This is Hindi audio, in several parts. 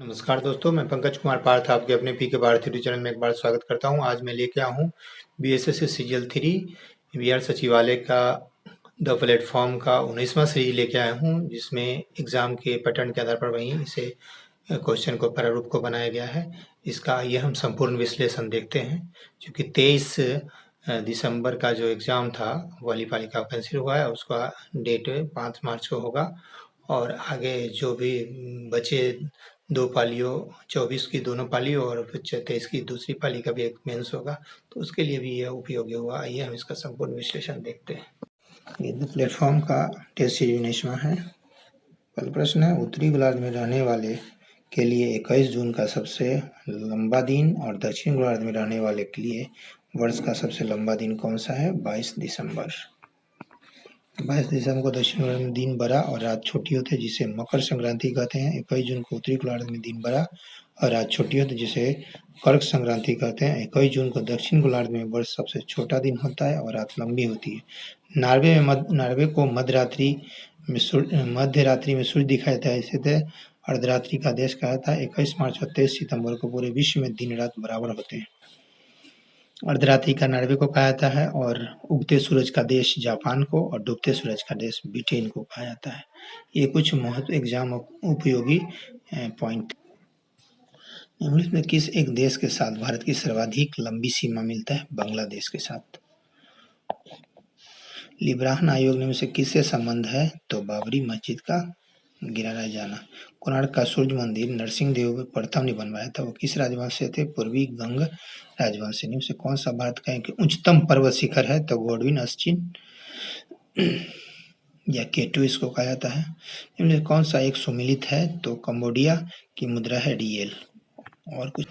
नमस्कार दोस्तों, मैं पंकज कुमार पार्थ आपके अपने पी के भारत यूट्यूब चैनल में एक बार स्वागत करता हूं। आज मैं लेके आया हूं बीएसएससी सीजीएल 3 बिहार सचिवालय का द प्लेटफॉर्म का 19वां सीरीज लेके आया हूं, जिसमें एग्जाम के पैटर्न के आधार पर वहीं इसे क्वेश्चन को प्रारूप को बनाया गया है। इसका आइए हम संपूर्ण विश्लेषण देखते हैं। क्योंकि 23 दिसंबर का जो एग्जाम था वाली पाली का कैंसिल हुआ है, उसका डेट 5 मार्च को होगा और आगे जो भी बचे दो पालियों 24 की दोनों पालियों और फिर 23 की दूसरी पाली का भी एक मेंस होगा, तो उसके लिए भी यह उपयोगी हुआ। आइए हम इसका संपूर्ण विश्लेषण देखते हैं। ये प्लेटफॉर्म का टेस्ट सीरीज 19वां है। पहला प्रश्न है, उत्तरी गोलार्ध में रहने वाले के लिए 21 जून का सबसे लंबा दिन और दक्षिण गोलार्ध में रहने वाले के लिए वर्ष का सबसे लंबा दिन कौन सा है? 22 दिसंबर। 22 दिसंबर को दक्षिण गोलार्ध में दिन बड़ा और रात छोटी होती है, जिसे मकर संक्रांति कहते हैं। 21 जून को उत्तरी गोलार्ध में दिन बड़ा और रात छोटी होती है, जिसे कर्क संक्रांति कहते हैं। 21 जून को दक्षिण गोलार्ध में वर्ष सबसे छोटा दिन होता है और रात लंबी होती है। नार्वे को मध्य रात्रि में सूर्य दिखाई देता है, इसे अर्धरात्रि का देश कहा जाता है। 21 मार्च और 23 सितंबर को पूरे विश्व में दिन रात बराबर होते हैं। अर्धरात्रि का नार्वे को कहा जाता है और उगते सूरज का देश जापान को और डूबते सूरज का देश ब्रिटेन को कहा जाता है। ये कुछ महत्व एग्जाम उपयोगी पॉइंट। निम्नलिखित में किस एक देश के साथ भारत की सर्वाधिक लंबी सीमा मिलता है? बांग्लादेश के साथ। लिब्राहन आयोग में से किससे संबंध है? तो बाबरी मस्जिद का गिराया जाना। कोणार्क का सूर्य मंदिर नरसिंह-देव प्रथम ने बनवाया था। वो किस राजवंश से थे? पूर्वी गंग राजवंश से। से कौन सा भारत का उच्चतम पर्वत शिखर है? तो गोडविन अस्चिन या केटू इसको कहा जाता है। इनमें कौन सा एक सुमिलित है? तो कंबोडिया की मुद्रा है रियल। और कुछ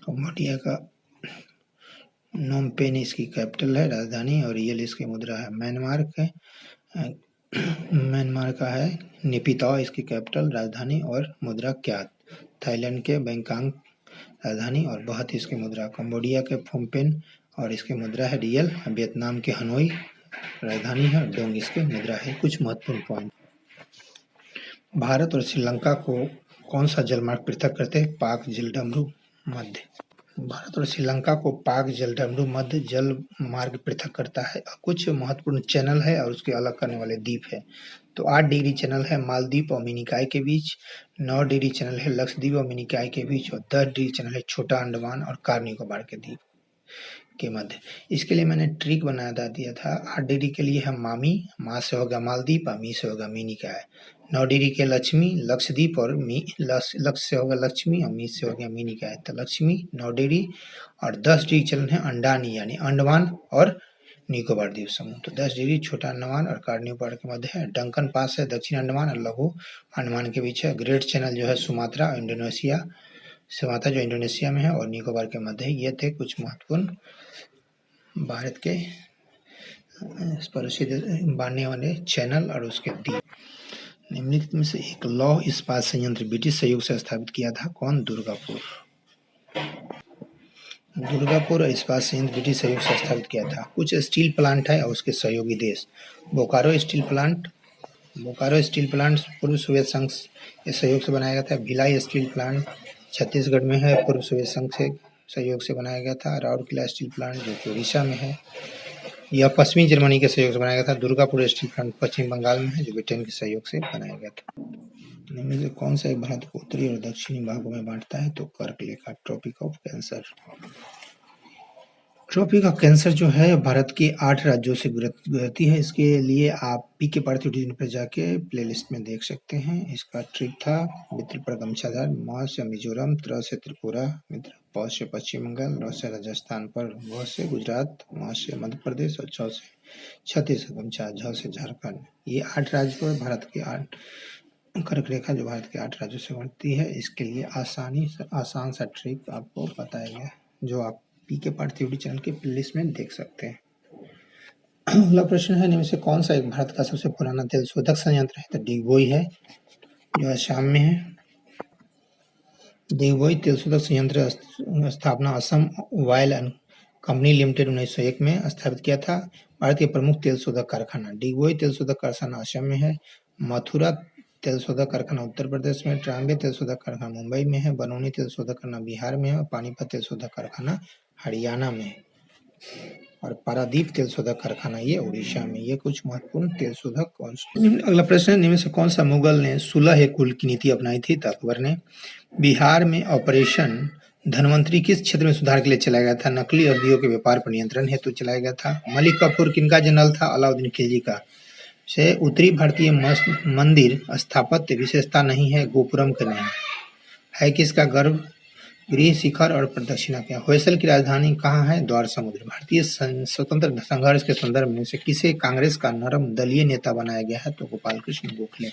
कंबोडिया का नोम पेन इसकी कैपिटल है, राजधानी, और रियल इसकी मुद्रा है। म्यांमार का है नेपिताओ इसकी कैपिटल, राजधानी और मुद्रा क्या? थाईलैंड के बैंकॉक राजधानी और बहुत इसकी मुद्रा। कंबोडिया के फोमपेन और इसकी मुद्रा है रियल। वियतनाम के हनोई राजधानी है, डोंग इसकी मुद्रा है। कुछ महत्वपूर्ण पॉइंट। भारत और श्रीलंका को कौन सा जलमार्ग पृथक करते हैं? पाक जलडमरू मध्य। भारत और श्रीलंका को पाक जलडमरू मध्य जल मार्ग पृथक करता है। कुछ महत्वपूर्ण चैनल है और उसके अलग करने वाले द्वीप है। तो 8 डिग्री चैनल है मालदीव और मिनिकॉय के बीच, 9 डिग्री चैनल है लक्षद्वीप और मिनिकॉय के बीच, और 10 डिग्री चैनल है छोटा अंडमान और कार निकोबार के द्वीप के मध्य। इसके लिए मैंने ट्रिक बना दिया था। 8 डिग्री के लिए है मामी, मा से होगा मालदीप और मी से होगा मिनिकॉय। 9 डिग्री के लक्ष्मी लक्षद्वीप और लक्ष्य से होगा लक्ष्मी और मी से होगा मिनिकॉय। तो लक्ष्मी 9 डिग्री और 10 डिग्री चलन है अंडानी यानी अंडमान और निकोबार द्वीप समूह। तो 10 डिग्री छोटा अंडमान और कार निकोबार के मध्य है। डंकन पास है दक्षिण अंडमान और लघु अंडमान के बीच है। ग्रेट चैनल जो है सुमात्रा जो इंडोनेशिया में है और निकोबार के मध्य है। ये थे कुछ महत्वपूर्ण भारत के प्रसिद्ध बनने वाले चैनल और उसके द्वीप। निम्नलिखित में से एक लौह इस्पात संयंत्र ब्रिटिश सहयोग से स्थापित किया था। कौन? दुर्गापुर इस्पात संयंत्र ब्रिटिश सहयोग से स्थापित किया था। कुछ स्टील प्लांट है और उसके सहयोगी देश। बोकारो स्टील प्लांट पूर्व सोवियत संघ के सहयोग से बनाया गया था। भिलाई स्टील प्लांट छत्तीसगढ़ में है, पूर्व सोवियत संघ से सहयोग से बनाया गया था। राउरकेला स्टील प्लांट जो कि उड़ीसा में है, यह पश्चिमी जर्मनी के सहयोग से बनाया गया था। दुर्गापुर स्टील प्लांट पश्चिम बंगाल में है, जो ब्रिटेन के सहयोग से बनाया गया था। इनमें से कौन सा भारत को उत्तरी और दक्षिणी भागों में बांटता है? तो कर्क रेखा, tropic of cancer. Tropic of cancer जो है भारत के 8 राज्यों से गुजरती है। इसके लिए आप पी के पार्थिव पर जाके प्लेलिस्ट में देख सकते हैं। इसका ट्रिक था मित्र पर गमछादार, म से मिजोरम, त्र से त्रिपुरा, मित्र प से पश्चिम बंगाल, र से राजस्थान, पर व से गुजरात, म से मध्य प्रदेश और छ से छत्तीसगढ़, झ से झारखंड। ये 8 राज्य पर भारत के 8 कर्क रेखा जो भारत के 8 राज्यों से बनती है। इसके लिए आसान सा ट्रिक आपको बताया गया, जो आप पी के पार्थिव चैनल के प्लेलिस्ट में देख सकते हैं। अगला प्रश्न है, इनमें से कौन सा एक भारत का सबसे पुराना तेल शोधक संयंत्र है? तो डिगबोई है, जो असम में है। डिगबोई तेल शोधक संयंत्र स्थापना Assam oil and company limited 1901 में स्थापित किया था। भारत के प्रमुख तेल शोधक कारखाना डिगबोई तेल शोधक कारखाना असम में है। मथुरा तेल शोधक कारखाना उत्तर प्रदेश में, ट्राम्बे तेल शोधक कारखाना मुंबई में है, बनौनी तेल शोधक कारखाना बिहार में है, और पानीपत तेल शोधक कारखाना हरियाणा में है, और पारादीप तेल शोधक कारखाना ये उड़ीसा में। ये कुछ महत्वपूर्ण तेल शोधक। अगला प्रश्न है, निम्न से कौन सा मुगल ने सुलह कुल की नीति अपनाई थी? तो अकबर ने। बिहार में ऑपरेशन धनवंतरी किस क्षेत्र में सुधार के लिए चलाया गया था? नकली औषधियों के व्यापार पर नियंत्रण हेतु चलाया गया था। मलिक काफूर किनका जनरल था? अलाउद्दीन खिलजी का। से उत्तरी भारतीय मंदिर स्थापत्य विशेषता नहीं है, गोपुरम के नहीं है। किसका गर्भ गृह, शिखर और प्रदक्षिणा क्या? होयसल की राजधानी कहाँ है? द्वार समुद्र। भारतीय स्वतंत्र संघर्ष के संदर्भ में से किसे कांग्रेस का नरम दलीय नेता बनाया गया है? तो गोपाल कृष्ण गोखले।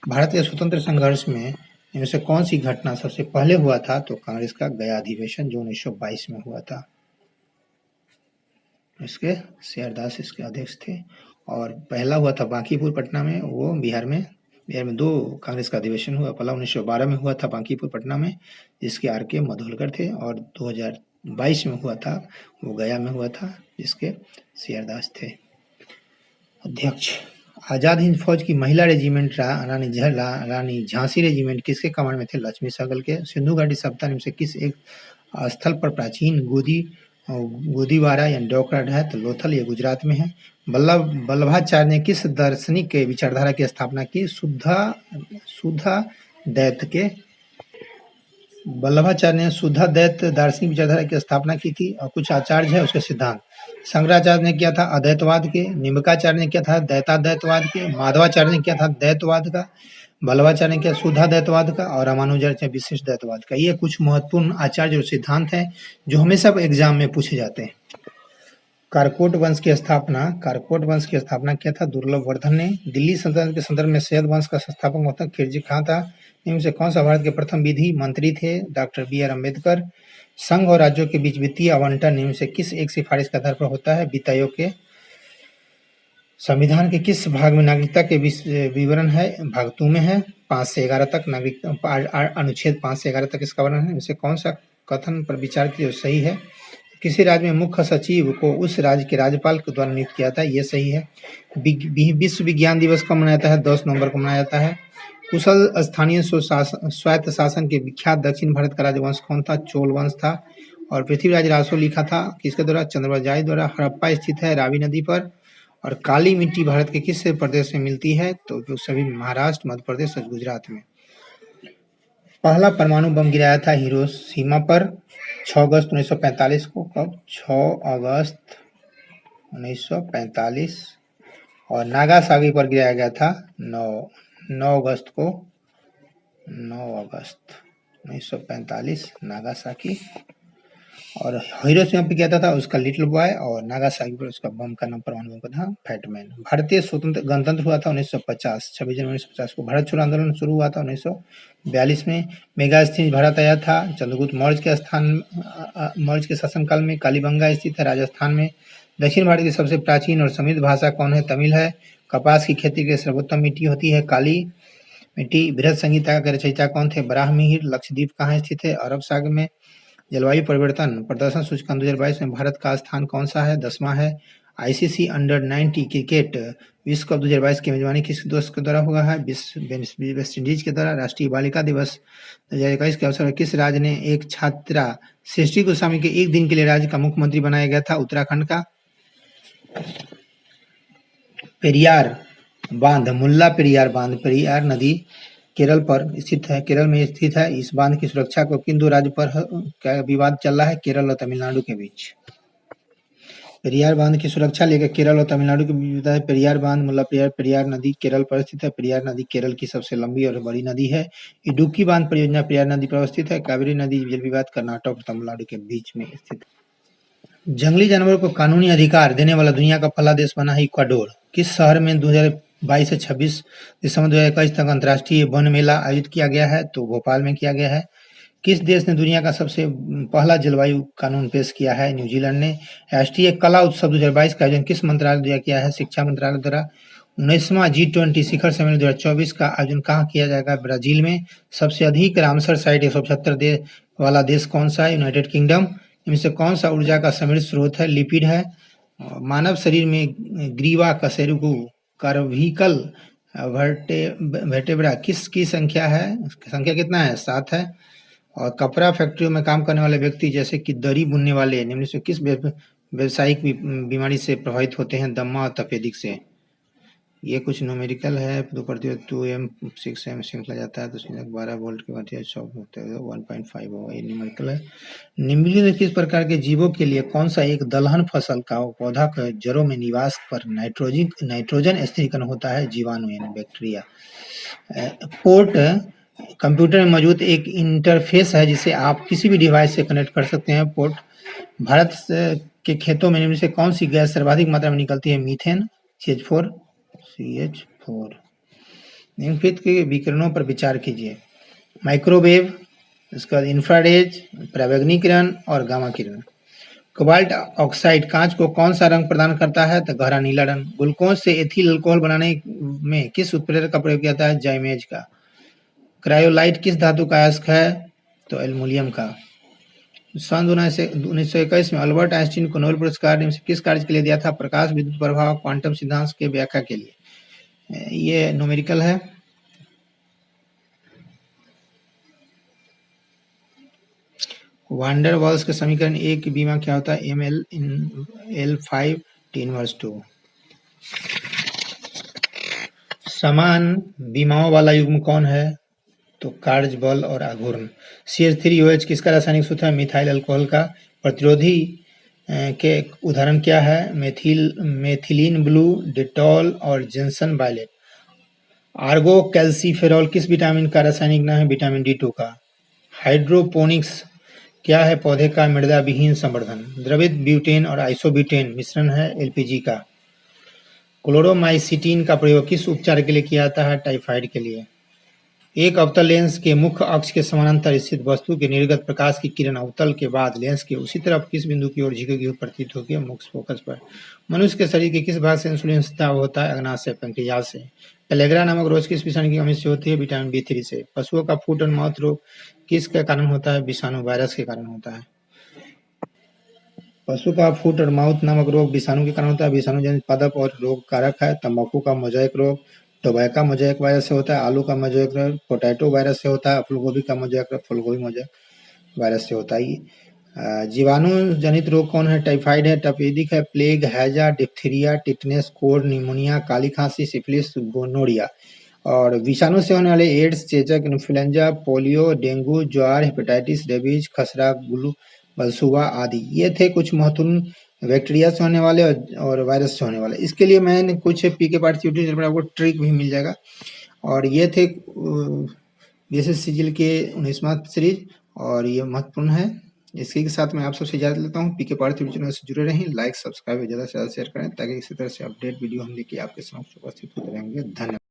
भारत के स्वतंत्र संघर्ष में इनमें से कौन सी घटना सबसे पहले हुआ था? तो कांग्रेस का गया अधिवेशन जो 1922 में हुआ था। इसके शेरदास इसके अध्यक्ष थे। और पहला हुआ था बांकीपुर पटना में, वो बिहार में 2 कांग्रेस का अधिवेशन हुआ। पहला 1912 में हुआ था बांकीपुर पटना में, जिसके आर.के. मधोलकर थे, और 2022 में हुआ था वो गया में हुआ था, जिसके शेरदास थे अध्यक्ष। आजाद हिंद फौज की महिला रेजिमेंट रानी झांसी रेजिमेंट किसके कमांड में थे? लक्ष्मी सहगल के। सिंधु घाटी सप्ताह में से किस एक स्थल पर प्राचीन गोदीवारा या डोकराड है? तो लोथल, ये गुजरात में है। वल्लभाचार्य ने किस दार्शनिक के विचारधारा की स्थापना की? शुद्धा दैत के। वल्लभाचार्य ने शुद्धा दैत दार्शनिक विचारधारा की स्थापना की थी। और कुछ आचार्य है उसके सिद्धांत। शंकराचार्य ने किया था अद्वैतवाद के, निम्बकाचार्य ने किया था दैताद्वैतवाद के, माधवाचार्य ने किया था दैतवाद का, वल्लभाचार्य ने किया शुद्धा दैतवाद का, और रामानुजाचार्य ने विशिष्ट दैतवाद का। ये कुछ महत्वपूर्ण आचार्य और सिद्धांत हैं जो हमेशा एग्जाम में पूछे जाते हैं। कारकोट वंश की स्थापना किया था दुर्लभ वर्धन ने। दिल्ली सल्तनत के संदर्भ में सैयद वंश का संस्थापक मतलब खिलजी खां था। इनमें से कौन सा भारत के प्रथम विधि मंत्री थे? Doctor B R. अम्बेडकर। संघ और राज्यों के बीच वित्तीय आवंटन इनमें से किस एक सिफारिश के आधार पर होता है? वित्त आयोग के। संविधान के किस भाग में नागरिकता के विवरण है? भाग 2 में है। 5 से 11 तक नागरिकता अनुच्छेद 5 से 11 तक इसका वर्णन है। इनसे कौन सा कथन पर विचार किया सही है? किसी राज्य में मुख्य सचिव को उस राज्य के राज्यपाल के द्वारा नियुक्त किया जाता है, ये सही है। विश्व विज्ञान दिवस कब मनाया जाता है? 10 नवंबर को मनाया जाता है। कुशल स्थानीय स्वायत्त शासन के विख्यात दक्षिण भारत का राजवंश कौन था? चोल वंश था। और पृथ्वीराज रासो लिखा था किसके द्वारा? चंद्रवरजाई द्वारा। हड़प्पा स्थित है रावी नदी पर। और काली मिट्टी भारत के किस प्रदेश में मिलती है? तो जो सभी महाराष्ट्र, मध्य प्रदेश और गुजरात में। पहला परमाणु बम गिराया था हिरोशिमा पर 6 अगस्त 1945 को। कब? 6 अगस्त 1945। और नागासाकी पर गिराया गया था 9 अगस्त को। 9 अगस्त 1945 नागासाकी। और हिरोशिमा पे क्या था उसका लिटिल बॉय, और नागासाकी पर उसका बम का नाम परमाणु बम का था फैटमैन। भारतीय स्वतंत्र गणतंत्र हुआ था 1950, 26 जनवरी 1950 को। भारत छोड़ो आंदोलन शुरू हुआ था 1942 में। मेगास्थित भारत आया था चंद्रगुप्त मौर्य के शासनकाल में। कालीबंगा स्थित है राजस्थान में। दक्षिण भारत की सबसे प्राचीन और समृद्ध भाषा कौन है? तमिल है। कपास की खेती के लिए सर्वोत्तम मिट्टी होती है काली मिट्टी। बृहद संहिता के रचयिता कौन थे? बराहमिहिर। लक्षद्वीप कहाँ स्थित है? अरब सागर में। जलवायु परिवर्तन प्रदर्शन सूचकांक 2022 में भारत का स्थान कौन सा है? 10वां है। आईसीसी अंडर-19 क्रिकेट विश्व कप 2022 की मेजबानी किस देश के द्वारा हुआ है? वेस्ट इंडीज के द्वारा। राष्ट्रीय बालिका दिवस 2021 के अवसर पर किस राज्य ने एक छात्रा सृष्टि गोस्वामी के एक दिन के लिए राज्य का मुख्यमंत्री बनाया गया था? उत्तराखंड का। पेरियार बांध, मुल्ला पेरियार बांध, पेरियार नदी केरल पर स्थित है, केरल में स्थित है। इस बांध की सुरक्षा को किन 2 राज्य पर क्या विवाद चल रहा है? केरल और तमिलनाडु के बीच। पेरियार बांध की सुरक्षा लेकर केरल और तमिलनाडु के बीच विवाद है। पेरियार बांध, मुल्ला पेरियार नदी केरल पर स्थित है। पेरियार नदी केरल की सबसे लंबी और बड़ी नदी है। इडुक्की बांध परियोजना पेरियार नदी पर स्थित है। कावेरी नदी जल विवाद कर्नाटक और तमिलनाडु के बीच में स्थित है। जंगली जानवरों को कानूनी अधिकार देने वाला दुनिया का पहला देश बना है इक्वाडोर। किस शहर में 2022 से 26 दिसंबर 2021 तक अंतर्राष्ट्रीय वन मेला आयोजित किया गया है? तो भोपाल में किया गया है। किस देश ने दुनिया का सबसे पहला जलवायु कानून पेश किया है? न्यूजीलैंड ने। राष्ट्रीय कला उत्सव 2022 का आयोजन किस मंत्रालय द्वारा किया है? शिक्षा मंत्रालय द्वारा। 19वां G20 शिखर सम्मेलन 2024 का आयोजन कहाँ किया जाएगा? ब्राजील में। सबसे अधिक रामसर साइट 175 वाला देश कौन सा है? United kingdom. इनमें से कौन सा ऊर्जा का समृद्ध स्रोत है? लिपिड है। मानव शरीर में ग्रीवा कशेरुकी कार्विकल वर्टेब्रा किसकी संख्या है? संख्या कितना है? 7 है। और कपड़ा फैक्ट्रियों में काम करने वाले व्यक्ति जैसे कि दरी बुनने वाले निम्न से किस व्यावसायिक बीमारी से प्रभावित होते हैं? दमा और तपेदिक से। ये कुछ न्यूमेरिकल है। 2/2m 6m श्रृंखला जाता है तो 12 वोल्ट के बाद 1.5 होगा। ये न्यूमेरिकल है। निम्नलिखित किस प्रकार के जीवों के लिए कौन सा एक दलहन फसल का पौधा के जड़ों में निवास पर नाइट्रोजन स्थिरीकरण होता है? जीवाणु यानी बैक्टीरिया। पोर्ट कंप्यूटर में मौजूद एक इंटरफेस है जिसे आप किसी भी डिवाइस से कनेक्ट कर सकते हैं। पोर्ट भारत के खेतों में निम्न से कौन सी गैस सर्वाधिक मात्रा में निकलती है? Methane, CH4। निम्नलिखित के विकिरणों पर विचार कीजिए। माइक्रोवेव, इसका इंफ्रारेड, पराबैंगनी किरण और गामा किरण। कोबाल्ट ऑक्साइड कांच को कौन सा रंग प्रदान करता है? तो गहरा नीला रंग। ग्लूकोज से एथिल अल्कोहल बनाने में किस उत्प्रेरक का प्रयोग किया जाता है? जाइमेज का। क्रायोलाइट किस धातु का अयस्क है? तो एल्युमिनियम का। सन 1921 में अल्बर्ट आइंस्टीन को नोबेल पुरस्कार किस कार्य के लिए दिया था? प्रकाश विद्युत प्रभाव क्वांटम सिद्धांत के व्याख्या के लिए। ये न्यूमेरिकल है। वांडर वाल्स के समीकरण ए की बीमा क्या होता है? ML/L5 T−2। समान बीमाओं वाला युग्म कौन है? तो कार्य बल और आघूर्ण। CH3OH किसका रासायनिक सूत्र है? मिथाइल अल्कोहल का। प्रतिरोधी के उदाहरण क्या है? मेथिलीन ब्लू, डेटॉल और जेंसन वायलेट। आर्गो कैल्सीफेरॉल किस विटामिन का रासायनिक नाम है? विटामिन D2 का। हाइड्रोपोनिक्स क्या है? पौधे का मृदा विहीन संवर्धन। द्रवित ब्यूटेन और आइसोब्यूटेन मिश्रण है LPG का। क्लोरोमाइसिटिन का प्रयोग किस उपचार के लिए किया जाता है? टाइफाइड के लिए। एक अवतल लेंस के मुख्य अक्ष के समानांतर स्थित वस्तु के निर्गत प्रकाश की किरण अवतल के बाद लेंस के उसी तरफ किस बिंदु की ओर झुकेगी हुई प्रतीत होगी? मुख्य फोकस पर। मनुष्य के शरीर के किस भाग से इंसुलिन स्राव होता है? अग्नाशय, पैंक्रियाज से। पेलेग्रा नामक रोग किस विषाणु की कमी से होती है? विटामिन B3 से। पशुओं का फुट एंड माउथ रोग किसके कारण होता है? विषाणु वायरस के कारण होता है। पशु का फुट और माउथ नामक रोग विषाणु के कारण होता है। विषाणु जनित पादप और रोग कारक है। तंबाकू का मोजाइक रोग टोबैका मोजाइक वायरस से होता है। आलू का मोजाइक रोग पोटैटो वायरस से होता है। फूलगोभी का मोजाइक रोग फूलगोभी मोजाइक वायरस से होता है। जीवाणु जनित रोग कौन है? टाइफाइड है, तपेदिक है, प्लेग, हैजा, डिप्थीरिया, टिटनेस, कोड़, निमोनिया, काली खांसी, सिफिलिस, गोनोरिया। और विषाणु से होने वाले एड्स, चेचक, इन्फ्लुएंजा, पोलियो, डेंगू, ज्वार, हेपेटाइटिस, रेबीज, खसरा, बलसुआ आदि। ये थे कुछ महत्वपूर्ण बैक्टीरिया से होने वाले और वायरस से होने वाले। इसके लिए मैंने कुछ पीके पार्ट यूट्यूब चैनल पर आपको ट्रिक भी मिल जाएगा। और ये थे बीएसएस सीजीएल के 19वां सीरीज और ये महत्वपूर्ण है। इसी के साथ मैं आप सबसे इजाजत लेता हूँ। पीके पार्ट यूट्यूब चैनल से जुड़े रहें, लाइक सब्सक्राइब ज़्यादा से ज़्यादा शेयर करें ताकि इसी तरह से अपडेट वीडियो हम लेके आपके समक्ष उपस्थित होते रहेंगे। धन्यवाद।